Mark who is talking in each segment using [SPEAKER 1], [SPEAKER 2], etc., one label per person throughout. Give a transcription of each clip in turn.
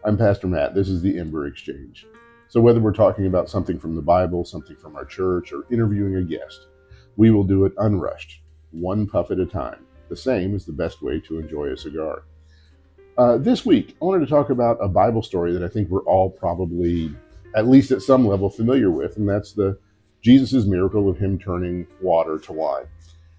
[SPEAKER 1] I'm Pastor Matt. This is the EMBER Exchange. So, whether we're talking about something from the Bible, something from our church, or interviewing a guest, we will do it unrushed, one puff at a time. The same is the best way to enjoy a cigar. This week, I wanted to talk about a Bible story that I think we're all probably, at least at some level, familiar with, and that's the Jesus' miracle of him turning water to wine.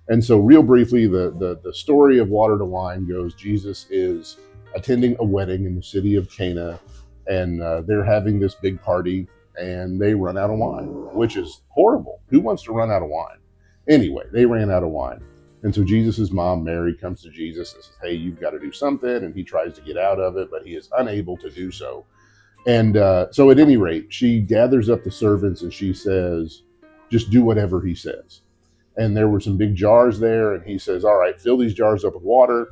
[SPEAKER 1] And so, real briefly, the story of water to wine goes: Jesus is attending a wedding in the city of Cana, and they're having this big party, and they run out of wine, which is horrible. Who wants to run out of wine? Anyway, they ran out of wine. And so Jesus's mom, Mary, comes to Jesus and says, "Hey, you've got to do something." And he tries to get out of it, but he is unable to do so. And so at any rate, she gathers up the servants and she says, "Just do whatever he says." And there were some big jars there, and he says, "All right, fill these jars up with water."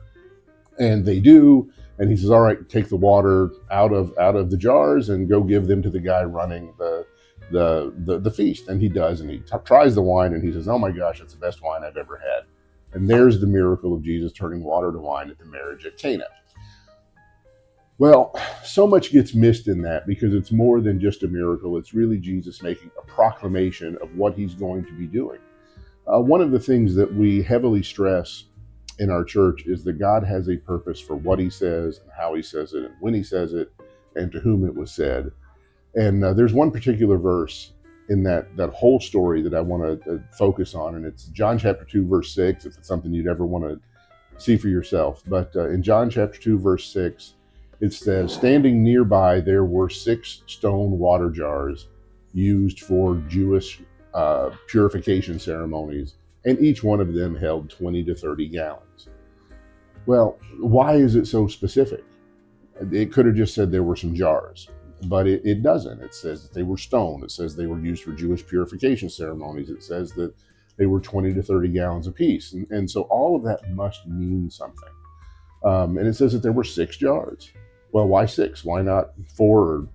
[SPEAKER 1] And they do. And he says, "All right, take the water out of the jars and go give them to the guy running the feast." And he does, and he tries the wine, and he says, "Oh my gosh, it's the best wine I've ever had." And there's the miracle of Jesus turning water to wine at the marriage at Cana. Well, so much gets missed in that because it's more than just a miracle. It's really Jesus making a proclamation of what he's going to be doing. One of the things that we heavily stress in our church is that God has a purpose for what he says and how he says it and when he says it and to whom it was said. And there's one particular verse in that whole story that I want to focus on, and it's John chapter 2, verse 6, if it's something you'd ever want to see for yourself. But in John chapter 2, verse 6, it says, "Standing nearby, there were 6 stone water jars used for Jewish purification ceremonies, and each one of them held 20 to 30 gallons. Well, why is it so specific? It could have just said there were some jars, but it doesn't. It says that they were stone. It says they were used for Jewish purification ceremonies. It says that they were 20 to 30 gallons apiece. And so all of that must mean something. And it says that there were 6 jars. Well, why 6? Why not 4 or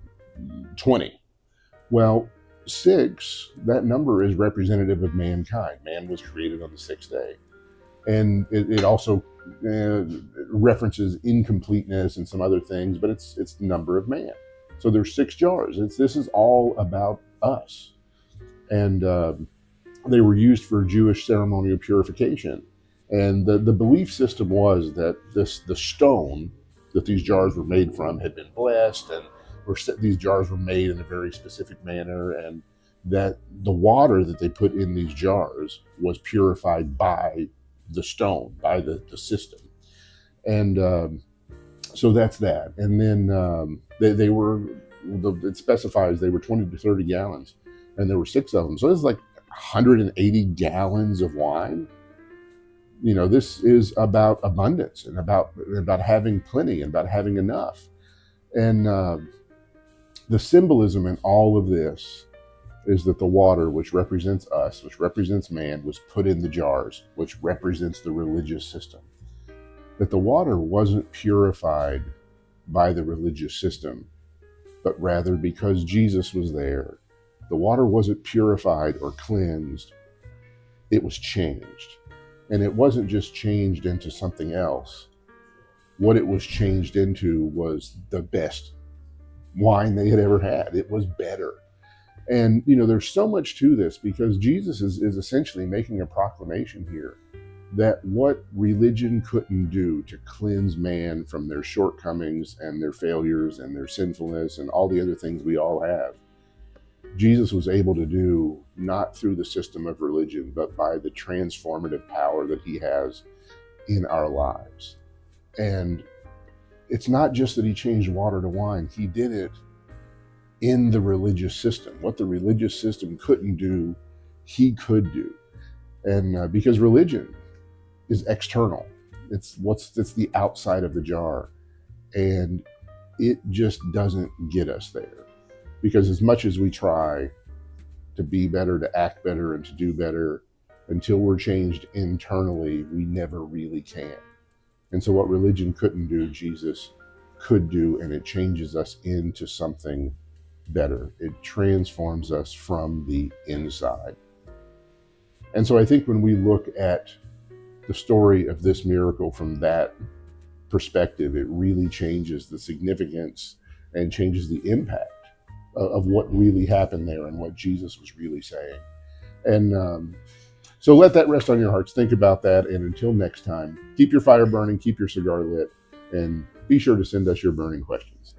[SPEAKER 1] 20? Well, 6, that number is representative of mankind. Man was created on the 6th day. And it also references incompleteness and some other things, but it's the number of man. So there's 6 jars. This is all about us. And they were used for Jewish ceremonial purification. And the belief system was that the stone that these jars were made from had been blessed, and these jars were made in a very specific manner, and that the water that they put in these jars was purified by the stone, by the system. And so that's that. And then it specifies they were 20 to 30 gallons, and there were 6 of them. So it's like 180 gallons of wine. You know, this is about abundance and about having plenty and about having enough. And the symbolism in all of this is that the water, which represents us, which represents man, was put in the jars, which represents the religious system. That the water wasn't purified by the religious system, but rather because Jesus was there. The water wasn't purified or cleansed, it was changed. And it wasn't just changed into something else. What it was changed into was the best wine they had ever had. It was better. And, you know, there's so much to this because Jesus is essentially making a proclamation here that what religion couldn't do to cleanse man from their shortcomings and their failures and their sinfulness and all the other things we all have, Jesus was able to do not through the system of religion, but by the transformative power that he has in our lives. And it's not just that he changed water to wine, he did it in the religious system. What the religious system couldn't do, he could do. And because religion is external, it's the outside of the jar, and it just doesn't get us there. Because as much as we try to be better, to act better, and to do better, until we're changed internally, we never really can. And so what religion couldn't do, Jesus could do, and it changes us into something better. It transforms us from the inside. And so I think when we look at the story of this miracle from that perspective, it really changes the significance and changes the impact of what really happened there and what Jesus was really saying. And so let that rest on your hearts. Think about that. And until next time, keep your fire burning, keep your cigar lit, and be sure to send us your burning questions.